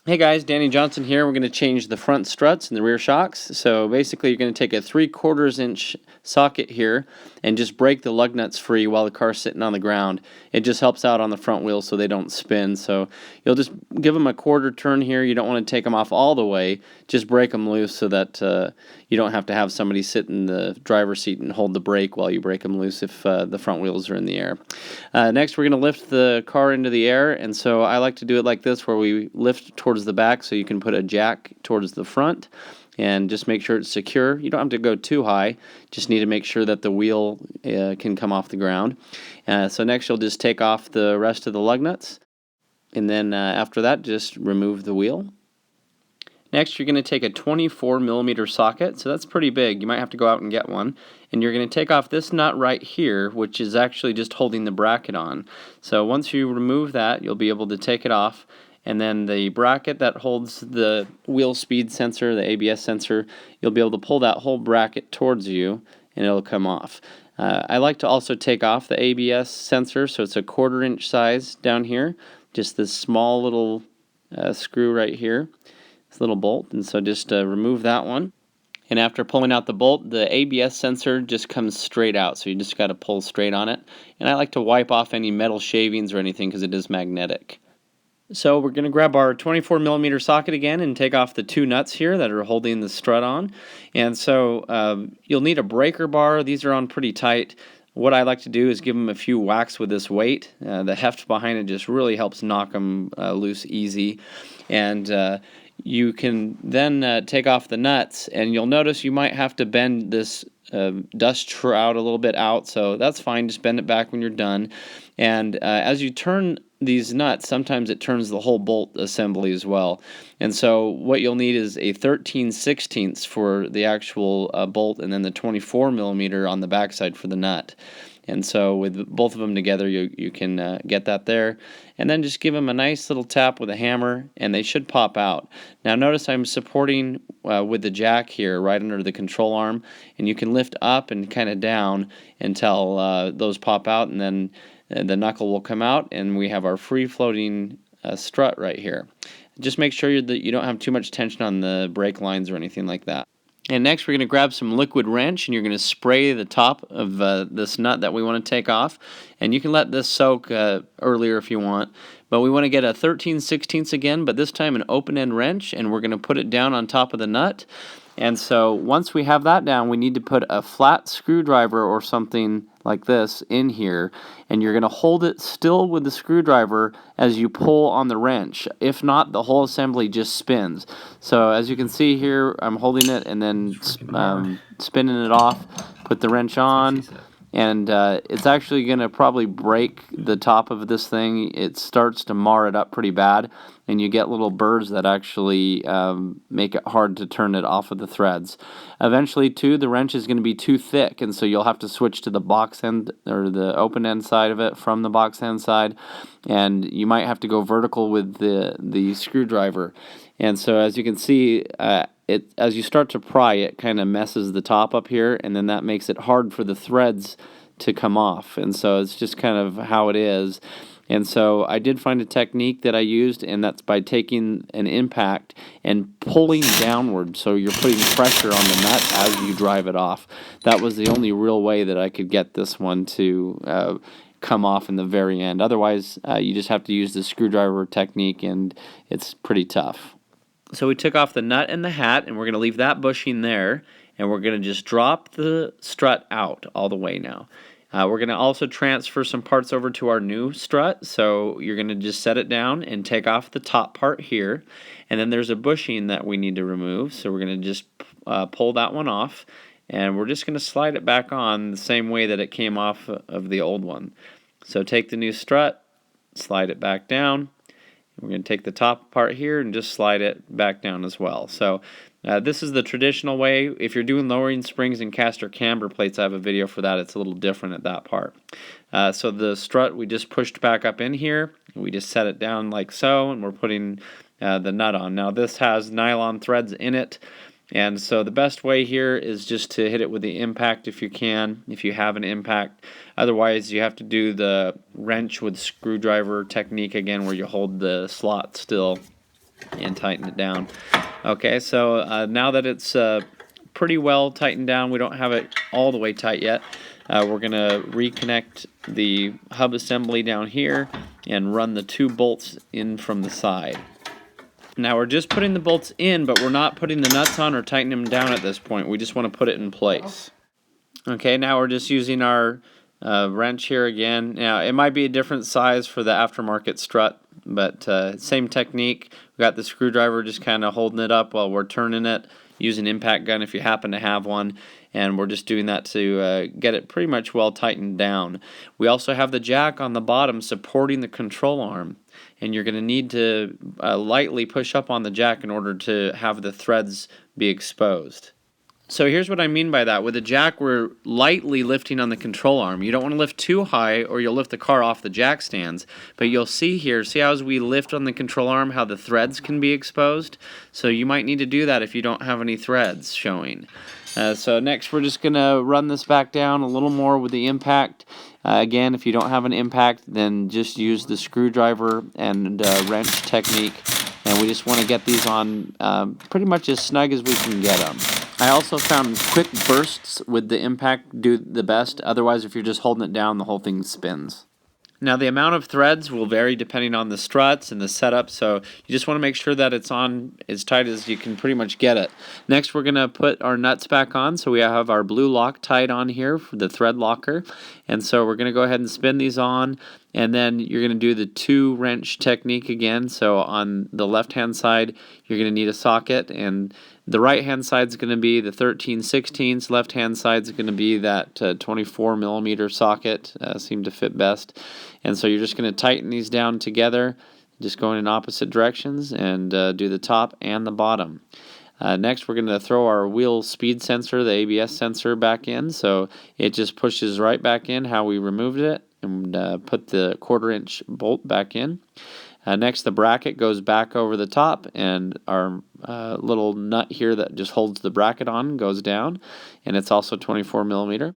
Hey guys, Danny Johnson here. We're going to change the front struts and the rear shocks. So basically you're going to take a 3/4 inch socket here and just break the lug nuts free while the car's sitting on the ground. It just helps out on the front wheels so they don't spin. So you'll just give them a quarter turn here. You don't want to take them off all the way. Just break them loose so that you don't have to have somebody sit in the driver's seat and hold the brake while you break them loose if the front wheels are in the air. Next we're going to lift the car into the air, and so I like to do it like this where we lift towards the back so you can put a jack towards the front and just make sure it's secure. You don't have to go too high, just need to make sure that the wheel can come off the ground. So next you'll just take off the rest of the lug nuts, and then after that just remove the wheel. Next, you're going to take a 24mm socket, so that's pretty big. You might have to go out and get one. And you're going to take off this nut right here, which is actually just holding the bracket on. So once you remove that, you'll be able to take it off. And then the bracket that holds the wheel speed sensor, the ABS sensor, you'll be able to pull that whole bracket towards you and it'll come off. I like to also take off the ABS sensor, so it's a 1/4 inch size down here. Just this small little screw right here. This little bolt, and so just remove that one. And after pulling out the bolt, the ABS sensor just comes straight out, so you just got to pull straight on it. And I like to wipe off any metal shavings or anything because it is magnetic. So we're going to grab our 24mm socket again and take off the two nuts here that are holding the strut on. And so you'll need a breaker bar. These are on pretty tight. What I like to do is give them a few whacks with this weight. The heft behind it just really helps knock them loose easy. And you can then take off the nuts, and you'll notice you might have to bend this dust shroud a little bit out, so that's fine. Just bend it back when you're done. And as you turn these nuts, sometimes it turns the whole bolt assembly as well. And so what you'll need is a 13/16 for the actual bolt, and then the 24mm on the backside for the nut. And so with both of them together, you can get that there. And then just give them a nice little tap with a hammer, and they should pop out. Now notice I'm supporting with the jack here right under the control arm, and you can lift up and kind of down until those pop out, and then the knuckle will come out, and we have our free-floating strut right here. Just make sure that you don't have too much tension on the brake lines or anything like that. And next we're going to grab some liquid wrench, and you're going to spray the top of this nut that we want to take off. And you can let this soak earlier if you want. But we want to get a 13/16 again, but this time an open-end wrench, and we're going to put it down on top of the nut. And so once we have that down, we need to put a flat screwdriver or something like this in here, and you're going to hold it still with the screwdriver as you pull on the wrench. If not, the whole assembly just spins. So as you can see here, I'm holding it and then spinning it off, put the wrench on, and it's actually going to probably break the top of this thing. It starts to mar it up pretty bad, and you get little burrs that actually make it hard to turn it off of the threads. Eventually, too, the wrench is going to be too thick, and so you'll have to switch to the box end or the open end side of it from the box end side, and you might have to go vertical with the screwdriver. And so as you can see, as you start to pry, it kind of messes the top up here, and then that makes it hard for the threads to come off. And so it's just kind of how it is. And so I did find a technique that I used, and that's by taking an impact and pulling downward, so you're putting pressure on the nut as you drive it off. That was the only real way that I could get this one to come off in the very end. Otherwise, you just have to use the screwdriver technique, and it's pretty tough. So we took off the nut and the hat, and we're going to leave that bushing there, and we're going to just drop the strut out all the way now. We're going to also transfer some parts over to our new strut, so you're going to just set it down and take off the top part here, and then there's a bushing that we need to remove, so we're going to just pull that one off, and we're just going to slide it back on the same way that it came off of the old one. So take the new strut, slide it back down. We're going to take the top part here and just slide it back down as well. So this is the traditional way. If you're doing lowering springs and caster camber plates, I have a video for that. It's a little different at that part. So the strut we just pushed back up in here. We just set it down like so, and we're putting the nut on. Now this has nylon threads in it, and so the best way here is just to hit it with the impact if you can, if you have an impact. Otherwise, you have to do the wrench with screwdriver technique again, where you hold the slot still. and tighten it down. Okay, so now that it's pretty well tightened down, we don't have it all the way tight yet. We're going to reconnect the hub assembly down here and run the 2 bolts in from the side. Now we're just putting the bolts in, but we're not putting the nuts on or tightening them down at this point. We just want to put it in place. Okay, now we're just using our wrench here again. Now it might be a different size for the aftermarket strut, but same technique. We got the screwdriver just kind of holding it up while we're turning it. Use an impact gun if you happen to have one, and we're just doing that to get it pretty much well tightened down. We also have the jack on the bottom supporting the control arm, and you're going to need to lightly push up on the jack in order to have the threads be exposed. So here's what I mean by that. With the jack, we're lightly lifting on the control arm. You don't want to lift too high or you'll lift the car off the jack stands. But you'll see here, see how as we lift on the control arm, how the threads can be exposed? So you might need to do that if you don't have any threads showing. So next we're just going to run this back down a little more with the impact. Again, if you don't have an impact, then just use the screwdriver and wrench technique. And we just want to get these on pretty much as snug as we can get them. I also found quick bursts with the impact do the best. Otherwise, if you're just holding it down, the whole thing spins. Now the amount of threads will vary depending on the struts and the setup, so you just want to make sure that it's on as tight as you can pretty much get it. Next we're going to put our nuts back on, so we have our blue Loctite on here for the thread locker, and so we're going to go ahead and spin these on, and then you're going to do the 2 wrench technique again. So on the left hand side you're going to need a socket, and the right hand side is going to be the 13/16, left hand side is going to be that 24mm socket, seem to fit best. And so you're just going to tighten these down together, just going in opposite directions, and do the top and the bottom. Next we're going to throw our wheel speed sensor, the ABS sensor, back in, so it just pushes right back in how we removed it, and put the 1/4" bolt back in. Next the bracket goes back over the top, and our little nut here that just holds the bracket on goes down, and it's also 24mm.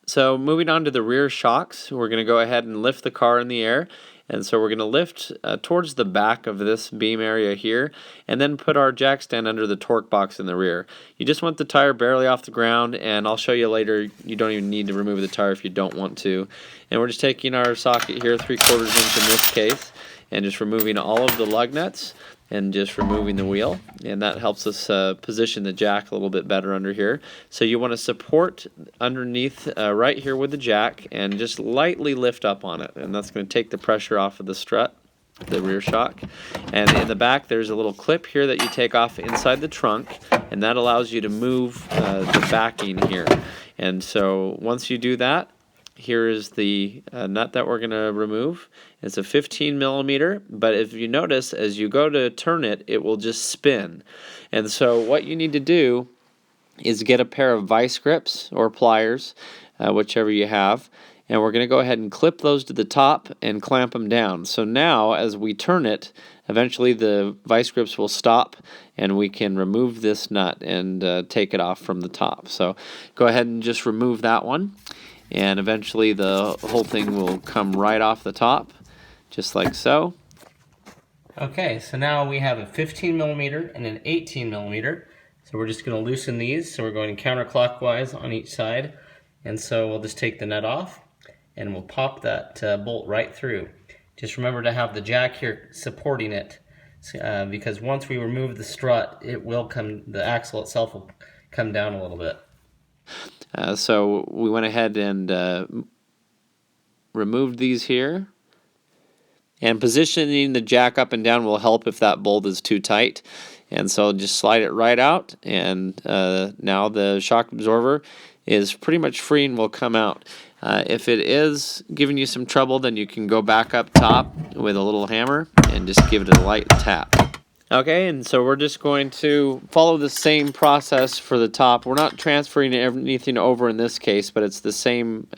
So moving on to the rear shocks, we're going to go ahead and lift the car in the air, and so we're going to lift towards the back of this beam area here, and then put our jack stand under the torque box in the rear. You just want the tire barely off the ground, and I'll show you later you don't even need to remove the tire if you don't want to. And we're just taking our socket here, 3/4" inch in this case, and just removing all of the lug nuts and just removing the wheel, and that helps us position the jack a little bit better under here. So you want to support underneath right here with the jack and just lightly lift up on it, and that's going to take the pressure off of the strut, the rear shock. And in the back there's a little clip here that you take off inside the trunk, and that allows you to move the backing here. And so once you do that, here is the nut that we're going to remove. It's a 15mm, but if you notice, as you go to turn it, it will just spin. And so what you need to do is get a pair of vice grips or pliers, whichever you have, and we're going to go ahead and clip those to the top and clamp them down. So now as we turn it, eventually the vice grips will stop and we can remove this nut and take it off from the top. So go ahead and just remove that one, and eventually the whole thing will come right off the top, just like so. Okay, so now we have a 15mm and an 18mm. So we're just going to loosen these. So we're going counterclockwise on each side. And so we'll just take the nut off and we'll pop that bolt right through. Just remember to have the jack here supporting it, because once we remove the strut, it will come, the axle itself will come down a little bit. So we went ahead and removed these here. And positioning the jack up and down will help if that bolt is too tight. And so just slide it right out, and now the shock absorber is pretty much free and will come out. If it is giving you some trouble, then you can go back up top with a little hammer and just give it a light tap. Okay, and so we're just going to follow the same process for the top. We're not transferring anything over in this case, but it's the same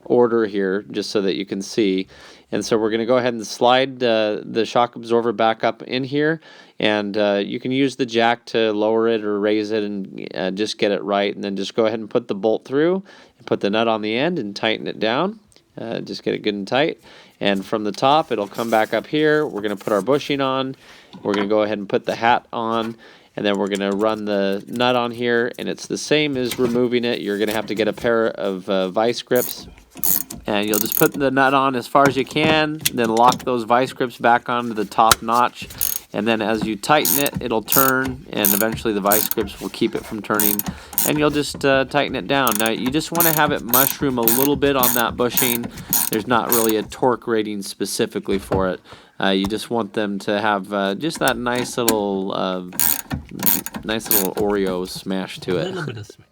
order here, just so that you can see. And so we're going to go ahead and slide the shock absorber back up in here, and you can use the jack to lower it or raise it and just get it right, and then just go ahead and put the bolt through and put the nut on the end and tighten it down. Just get it good and tight, and from the top it'll come back up here. We're going to put our bushing on, We're going to go ahead and put the hat on, and then we're going to run the nut on here, and it's the same as removing it. You're going to have to get a pair of vice grips, and you'll just put the nut on as far as you can, then lock those vice grips back onto the top notch, and then as you tighten it, it'll turn, and eventually the vice grips will keep it from turning, and you'll just tighten it down. Now, you just want to have it mushroom a little bit on that bushing. There's not really a torque rating specifically for it. You just want them to have just that nice little Oreo smash to it. A little bit of smash.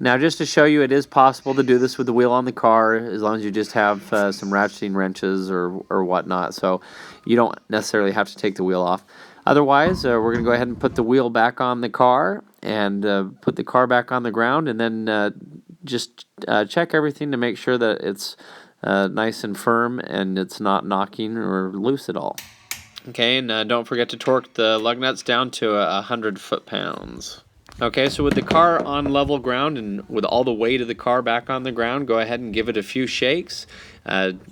Now, just to show you, it is possible to do this with the wheel on the car, as long as you just have some ratcheting wrenches or whatnot, so you don't necessarily have to take the wheel off. Otherwise, we're going to go ahead and put the wheel back on the car and put the car back on the ground, and then just check everything to make sure that it's nice and firm and it's not knocking or loose at all. Okay, and don't forget to torque the lug nuts down to 100 foot-pounds. Okay, so with the car on level ground and with all the weight of the car back on the ground, go ahead and give it a few shakes.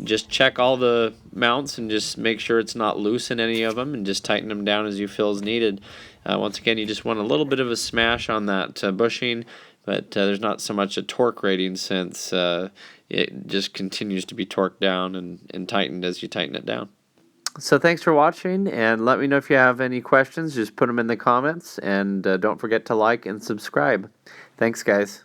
Just check all the mounts and just make sure it's not loose in any of them, and just tighten them down as you feel is needed. Once again, you just want a little bit of a smash on that bushing, but there's not so much a torque rating, since it just continues to be torqued down and tightened as you tighten it down. So thanks for watching, and let me know if you have any questions. Just put them in the comments, and don't forget to like and subscribe. Thanks, guys.